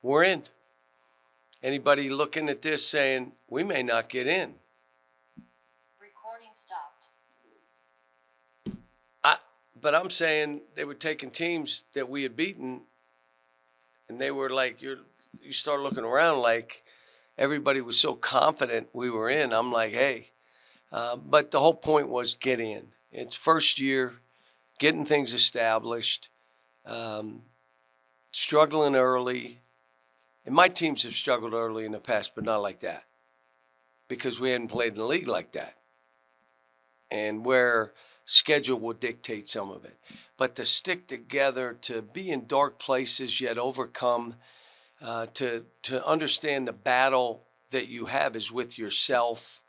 we're in. Anybody looking at this saying, we may not get in? Recording stopped. But I'm saying they were taking teams that we had beaten, and they were like, you start looking around like everybody was so confident we were in. I'm like, hey. But the whole point was get in. It's first year, getting things established, struggling early. And my teams have struggled early in the past, but not like that, because we hadn't played in the league like that. And where schedule will dictate some of it. But to stick together, to be in dark places yet overcome, to understand the battle that you have is with yourself.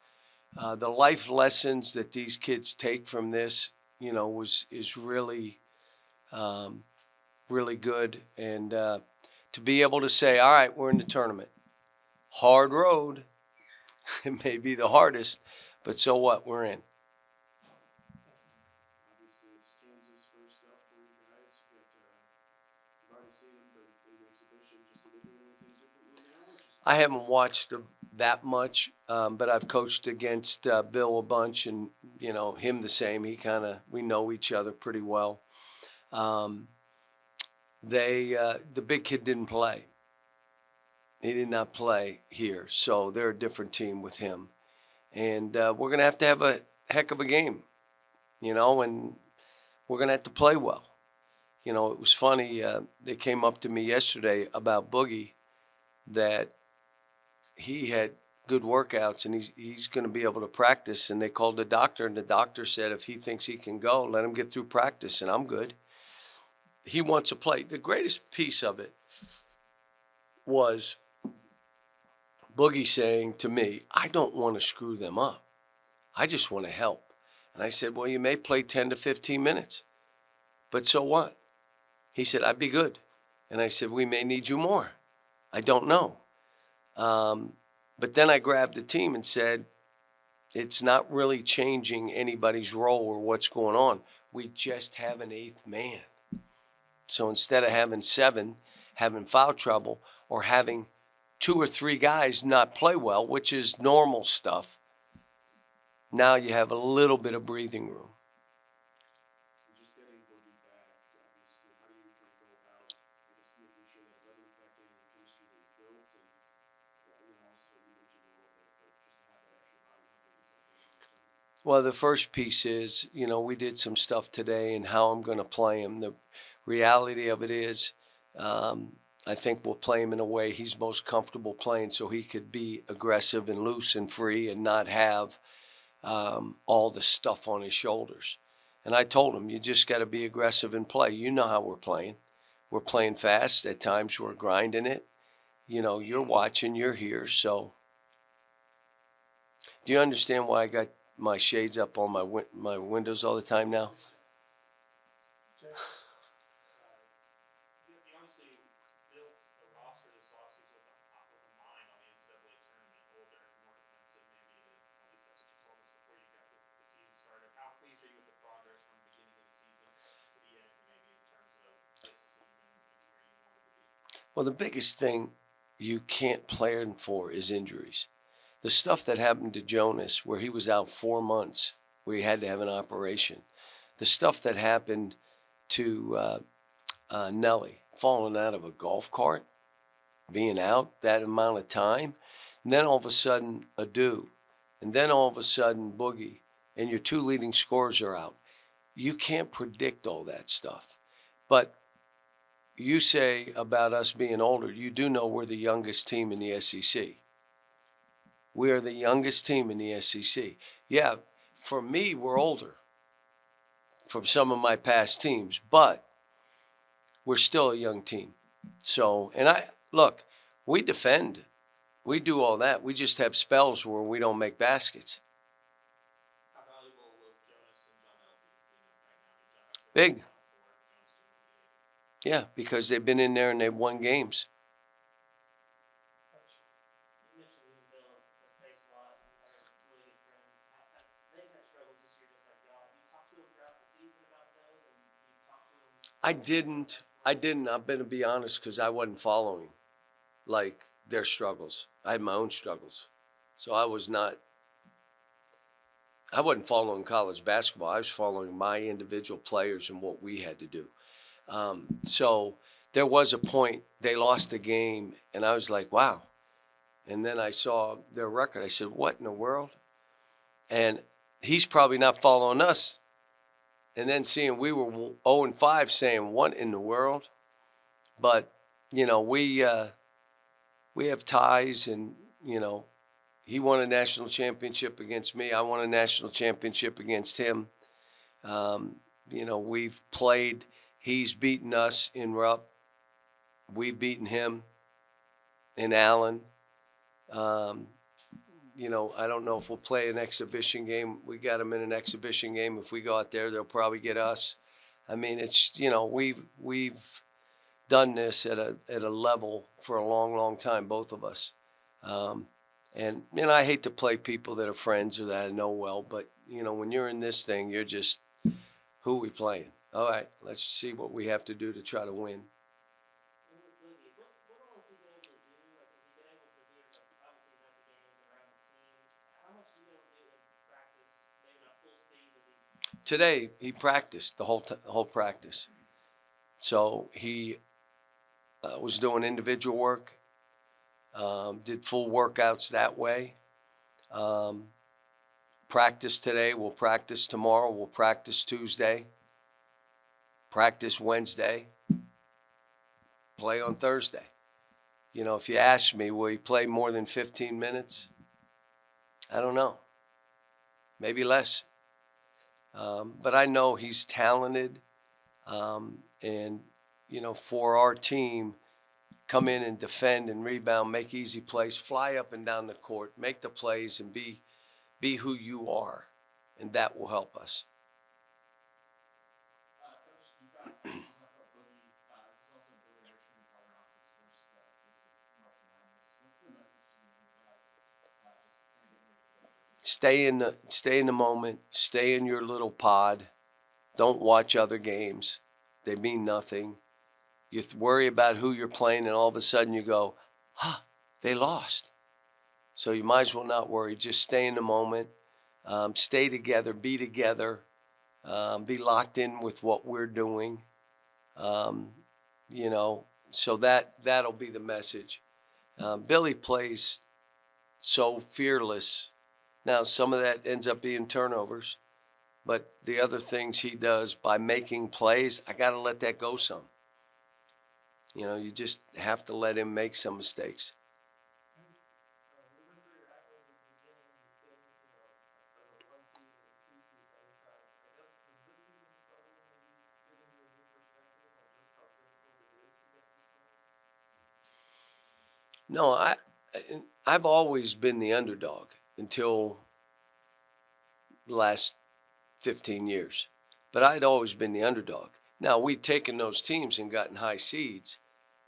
The life lessons that these kids take from this, is really, really good. And to be able to say, all right, we're in the tournament. Hard road. It may be the hardest, but so what? We're in. Obviously, it's Kansas first up for you guys, but you've already seen them, but in the exhibition, just did they do anything differently now? I haven't watched that much, but I've coached against Bill a bunch, and him the same. We know each other pretty well. The big kid didn't play. He did not play here, so they're a different team with him, and we're gonna have to have a heck of a game, and we're gonna have to play well. It was funny. They came up to me yesterday about Boogie, that he had good workouts and he's going to be able to practice. And they called the doctor, and the doctor said if he thinks he can go, let him get through practice, and I'm good. He wants to play. The greatest piece of it was Boogie saying to me, I don't want to screw them up. I just want to help. And I said, well, you may play 10 to 15 minutes, but so what? He said, I'd be good. And I said, we may need you more. I don't know. But then I grabbed the team and said, it's not really changing anybody's role or what's going on. We just have an eighth man. So instead of having 7, having foul trouble, or having 2 or 3 guys not play well, which is normal stuff, now you have a little bit of breathing room. Just getting Boogie back, obviously, how do you kind of go about making sure that it doesn't affect any of the chemistry that you built? And also you mentioned a little bit, but just to have that extra body helping something. Well, the first piece is, we did some stuff today and how I'm going to play him. The reality of it is, I think we'll play him in a way he's most comfortable playing, so he could be aggressive and loose and free and not have all the stuff on his shoulders. And I told him, you just got to be aggressive and play. You know how we're playing. We're playing fast. At times we're grinding it. You're watching, you're here. So do you understand why I got my shades up on my windows all the time now? You obviously built a roster this offseason with a mind on the NCAA tournament, older, more defensive, maybe. At least that's what you told us before you got the season started. How pleased are you with the progress from the beginning of the season to the end, maybe in terms of this team and where you wanted to be? Well, the biggest thing you can't plan for is injuries. The stuff that happened to Jonas, where he was out 4 months, where he had to have an operation. The stuff that happened to Nelly, falling out of a golf cart, being out that amount of time, and then all of a sudden Adu, and then all of a sudden Boogie, and your 2 leading scorers are out. You can't predict all that stuff. But you say about us being older, you do know we're the youngest team in the SEC. We are the youngest team in the SEC. Yeah, for me, we're older from some of my past teams, but we're still a young team. So, and we defend. We do all that. We just have spells where we don't make baskets. How valuable will Jonas and John L be right now? Big. Yeah, because they've been in there and they've won games. You mentioned you and Bill have faced a lot and are really good friends. They've had struggles this year just like y'all. Have you talked to them throughout the season about those? And you talked to them? I didn't. I'm going to be honest because I wasn't following. like their struggles. I had my own struggles. So I wasn't following college basketball. I was following my individual players and what we had to do. So there was a point they lost a game, and I was like, wow. And then I saw their record. I said, what in the world? And he's probably not following us. And then seeing we were 0-5, saying, what in the world? But, you know, we have ties, and, you know, he won a national championship against me. I won a national championship against him. You know, we've played. He's beaten us in Rupp. We've beaten him in Allen. You know, I don't know if we'll play an exhibition game. We got them in an exhibition game. If we go out there, they'll probably get us. I mean, it's, you know, we've done this at a level for a long, long time, both of us. And, you know, I hate to play people that are friends or that I know well, but, you know, when you're in this thing, you're just, who are we playing? All right, let's see what we have to do to try to win. And with Boogie, what all has he been able to do? Like, has he been able to be, obviously he's at the game and around the team. How much has he been able to do in practice? Maybe not full speed, does he? Today, he practiced the whole practice. So he was doing individual work, did full workouts that way. Practice today, we'll practice tomorrow, we'll practice Tuesday, practice Wednesday, play on Thursday. You know, if you ask me, will he play more than 15 minutes? I don't know. Maybe less. But I know he's talented. And, you know, for our team, come in and defend and rebound, make easy plays, fly up and down the court, make the plays, and be who you are. And that will help us. Coach, you talk about Boogie. This is also Billy Richmond carving off his first taste of March Madness. What's the message to you guys? Just kind of getting ready for those. Stay in the moment. Stay in your little pod. Don't watch other games. They mean nothing. You worry about who you're playing, and all of a sudden you go, they lost. So you might as well not worry. Just stay in the moment. Stay together. Be together. Be locked in with what we're doing. You know, so that'll be the message. Billy plays so fearless. Now, some of that ends up being turnovers, but the other things he does by making plays, I got to let that go some. You know, you just have to let him make some mistakes. Remember at the beginning, you've been, you know, over 1 season, 2 seasons, anytime. I guess, does this season struggle maybe giving you a new perspective on just how difficult it is to get these players? No, I've always been the underdog until the last 15 years. But I'd always been the underdog. Now, we'd taken those teams and gotten high seeds,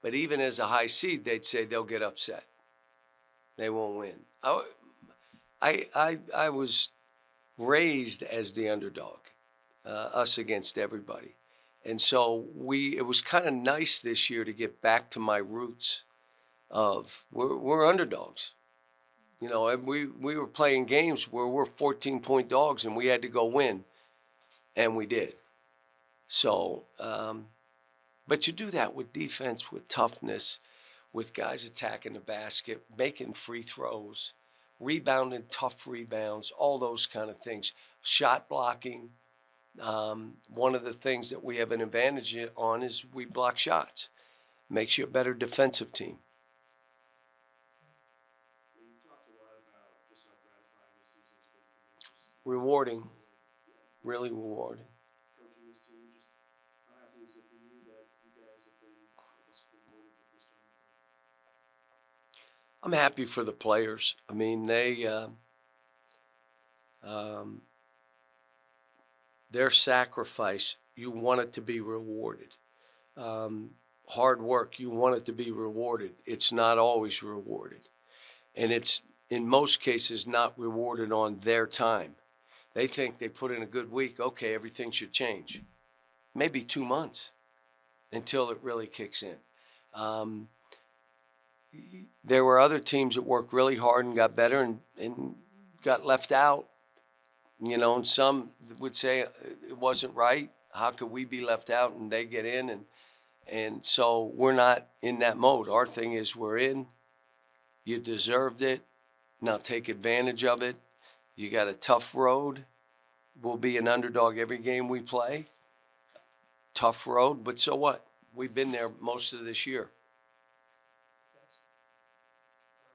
but even as a high seed, they'd say they'll get upset. They won't win. I was raised as the underdog, us against everybody. And so it was kind of nice this year to get back to my roots of we're underdogs. You know, and we were playing games where we're 14-point dogs and we had to go win, and we did. So, but you do that with defense, with toughness, with guys attacking the basket, making free throws, rebounding tough rebounds, all those kind of things. Shot blocking. One of the things that we have an advantage on is we block shots. Makes you a better defensive team. You talked a lot about just how gratifying this season's been for you. Just Rewarding, really rewarding. coaching this team, just how happy is it for you that you guys have been, I guess, rewarded with this tournament? I'm happy for the players. I mean, their sacrifice, you want it to be rewarded. Hard work, you want it to be rewarded. It's not always rewarded. And it's, in most cases, not rewarded on their time. They think they put in a good week, okay, everything should change. Maybe 2 months until it really kicks in. there were other teams that worked really hard and got better and got left out. You know, and some would say it wasn't right. How could we be left out and they get in? And so we're not in that mode. Our thing is we're in. You deserved it. Now take advantage of it. You got a tough road. We'll be an underdog every game we play. Tough road, but so what? We've been there most of this year.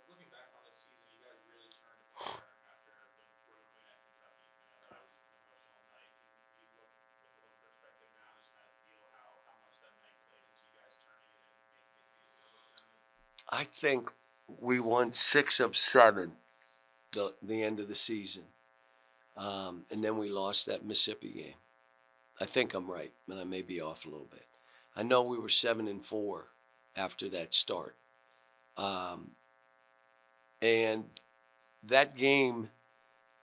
Looking back on this season, you guys really turned a corner after the road win at Kentucky. I know that was an emotional night. Can you look with a little perspective now, just kind of feel how much that night played into you guys turning it and making it to the NCAA tournament? I think we won 6 of 7 the end of the season. And then we lost that Mississippi game. I think I'm right, but I may be off a little bit. I know we were 7-4 after that start. And that game,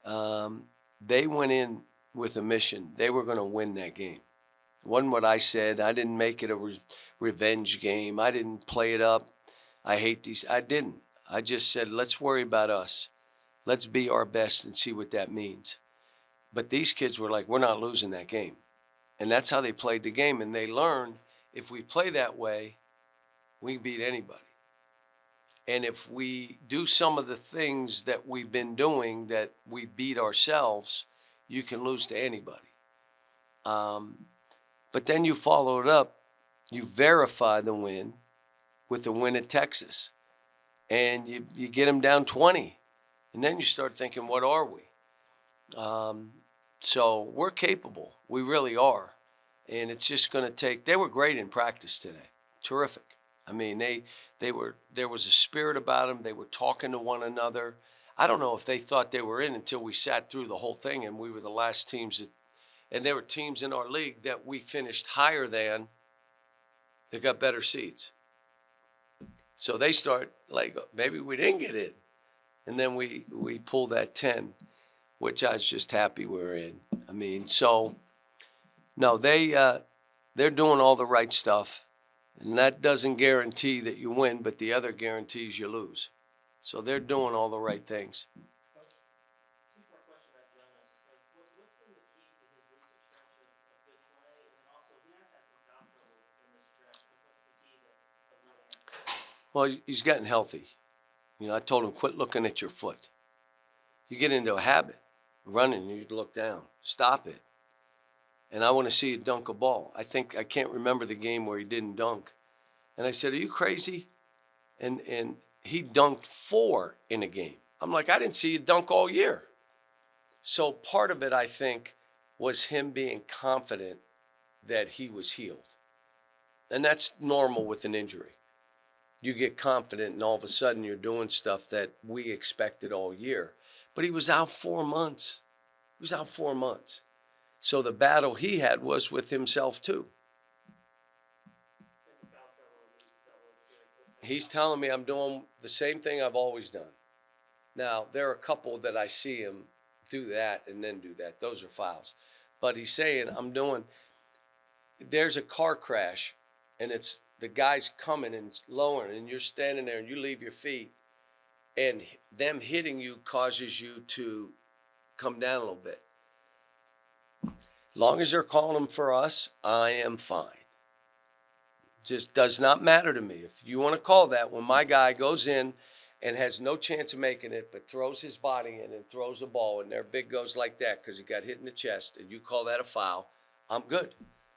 they went in with a mission. They were going to win that game. It wasn't what I said. I didn't make it a revenge game. I didn't play it up. I hate these. I didn't. I just said, let's worry about us. Let's be our best and see what that means. But these kids were like, we're not losing that game. And that's how they played the game. And they learned if we play that way, we can beat anybody. And if we do some of the things that we've been doing that we beat ourselves, you can lose to anybody. But then you follow it up. You verify the win with the win at Texas. And you get them down 20. And then you start thinking, what are we? So we're capable. We really are. And it's just going to take – they were great in practice today. Terrific. I mean, there was a spirit about them. They were talking to one another. I don't know if they thought they were in until we sat through the whole thing and we were the last teams that – and there were teams in our league that we finished higher than that got better seeds. So they start like, maybe we didn't get in. And then we pulled that 10, which I was just happy we were in. I mean, so, no, they're doing all the right stuff. And that doesn't guarantee that you win, but the other guarantees you lose. So they're doing all the right things. Two-part question about Jonas. Like, what's been the key to his recent stretch of good play? And then also, he has had some foul trouble in this stretch. What's the key to avoiding? Well, he's gotten healthy. You know, I told him, quit looking at your foot. You get into a habit, running, you look down. Stop it. And I want to see you dunk a ball. I can't remember the game where he didn't dunk. And I said, are you crazy? And he dunked 4 in a game. I'm like, I didn't see you dunk all year. So part of it, I think, was him being confident that he was healed. And that's normal with an injury. You get confident and all of a sudden you're doing stuff that we expected all year. But he was out 4 months. He was out 4 months. So the battle he had was with himself too. He's telling me I'm doing the same thing I've always done. Now, there are a couple that I see him do that and then do that. Those are fouls. But he's saying there's a car crash and it's the guy's coming and lowering and you're standing there and you leave your feet and them hitting you causes you to come down a little bit. As long as they're calling them for us, I am fine. Just does not matter to me. If you want to call that, when my guy goes in and has no chance of making it but throws his body in and throws a ball and their big goes like that because he got hit in the chest and you call that a foul, I'm good.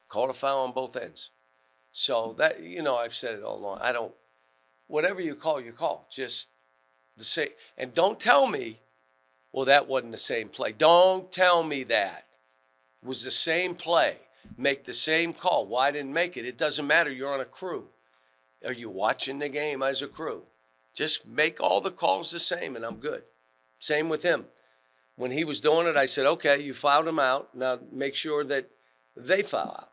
Call a foul on both ends. So that, you know, I've said it all along. Whatever you call. Just the same. And don't tell me, well, that wasn't the same play. Don't tell me that. It was the same play. Make the same call. Why I didn't make it? It doesn't matter. You're on a crew. Are you watching the game as a crew? Just make all the calls the same and I'm good. Same with him. When he was doing it, I said, okay, you fouled him out. Now make sure that they foul out.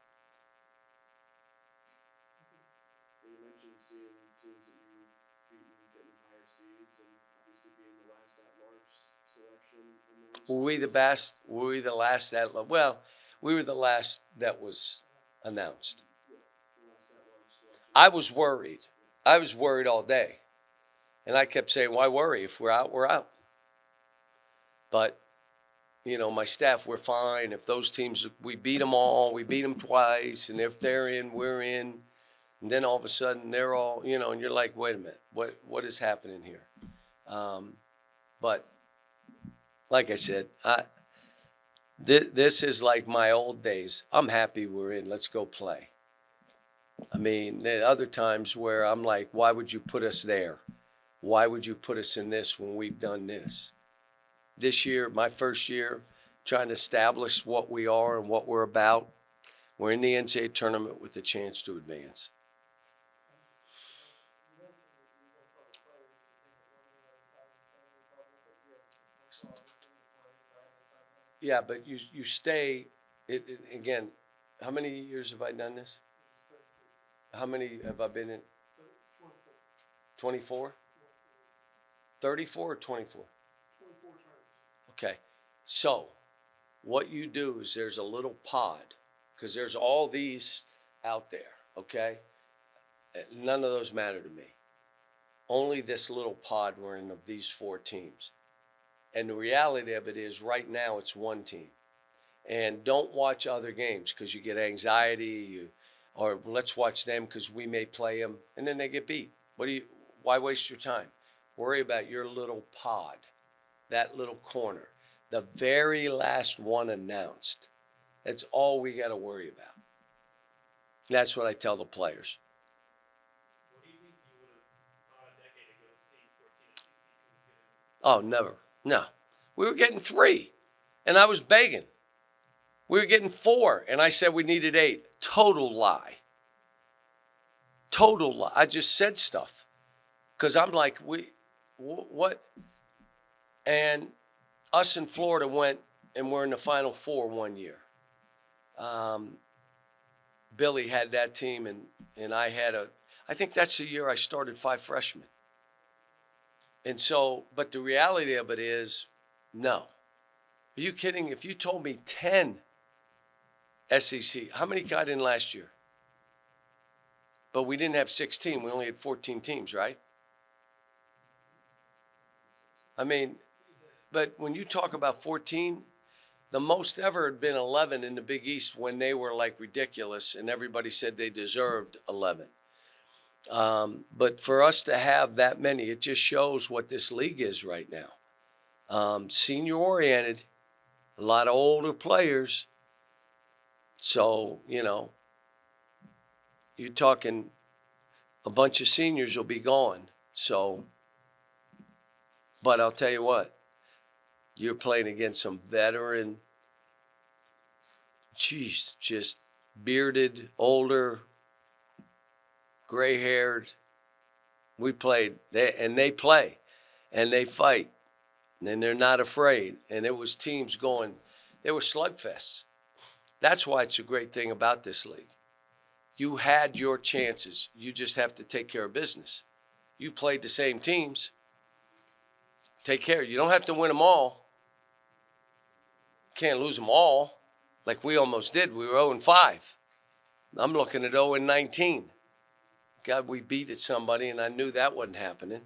You mentioned seeing teams that you've beaten getting higher seeds and obviously being the last at-large selection in the league. Were we the best? Were we the last at-large? Well, we were the last that was announced. Yeah, the last at-large selection. I was worried. I was worried all day. And I kept saying, why worry? If we're out, we're out. But, my staff, we're fine. If those teams, we beat them all, we beat them twice, and if they're in, we're in. And then all of a sudden they're all, and you're like, wait a minute, what is happening here? But like I said, this is like my old days. I'm happy we're in. Let's go play. I mean, there are other times where I'm like, why would you put us there? Why would you put us in this when we've done this? This year, my first year, trying to establish what we are and what we're about. We're in the NCAA tournament with a chance to advance. You mentioned that you won't tell the players you think it won't be anytime in Stanley bubble, but you have some obviously the players during that time. Yeah, but you stay, again, how many years have I done this? How many have I been in? 24? 34 or 24? 24 times. Okay. So what you do is there's a little pod, because there's all these out there, okay? None of those matter to me. Only this little pod we're in of these 4 teams. And the reality of it is right now it's one team. And don't watch other games because you get anxiety, or let's watch them because we may play them, and then they get beat. Why waste your time? Worry about your little pod, that little corner, the very last one announced. That's all we got to worry about. That's what I tell the players. What do you think you would have thought a decade ago seeing 14 SEC teams get in? Oh, never. No. We were getting 3, and I was begging. We were getting 4, and I said we needed 8. Total lie. Total lie. I just said stuff because I'm like, what? And us in Florida went and we're in the Final Four one year. Billy had that team, and I had I think that's the year I started 5 freshmen. And so, but the reality of it is, no. Are you kidding? If you told me 10 SEC, how many got in last year? But we didn't have 16. We only had 14 teams, right? I mean, but when you talk about 14, the most ever had been 11 in the Big East when they were like ridiculous and everybody said they deserved 11. But for us to have that many, it just shows what this league is right now. Senior oriented, a lot of older players. So, you're talking a bunch of seniors will be gone. So, but I'll tell you what, you're playing against some veteran, just bearded, older, gray-haired. We played, they play, and they fight, and they're not afraid. And it was teams going, they were slugfests. That's why it's a great thing about this league. You had your chances. You just have to take care of business. You played the same teams. Take care. You don't have to win them all. Can't lose them all like we almost did. We were 0-5. I'm looking at 0-19. God, we beat at somebody, and I knew that wasn't happening.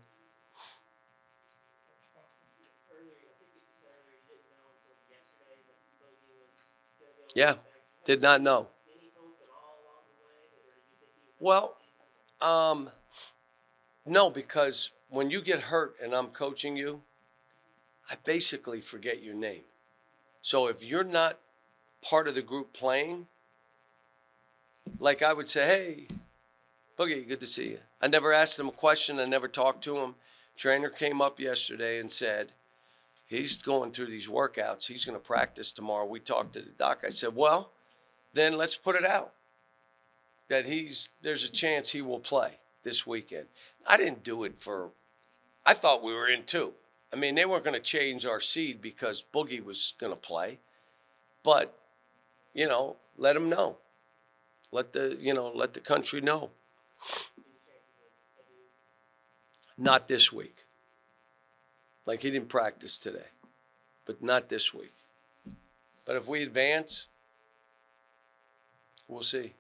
Earlier, I think you said earlier you didn't know until yesterday that Boogie was going to be able to Yeah, get back. did not know. Any hope at all along the way, or did you think he was Well, no, because when you get hurt and I'm coaching you, I basically forget your name. So if you're not part of the group playing, like I would say, hey, Boogie, good to see you. I never asked him a question. I never talked to him. Trainer came up yesterday and said, he's going through these workouts. He's going to practice tomorrow. We talked to the doc. I said, well, then let's put it out that there's a chance he will play this weekend. I didn't do it I thought we were in 2. I mean, they weren't going to change our seed because Boogie was going to play. But, let them know. Let the country know. Not this week. Like he didn't practice today. But not this week. But if we advance, we'll see.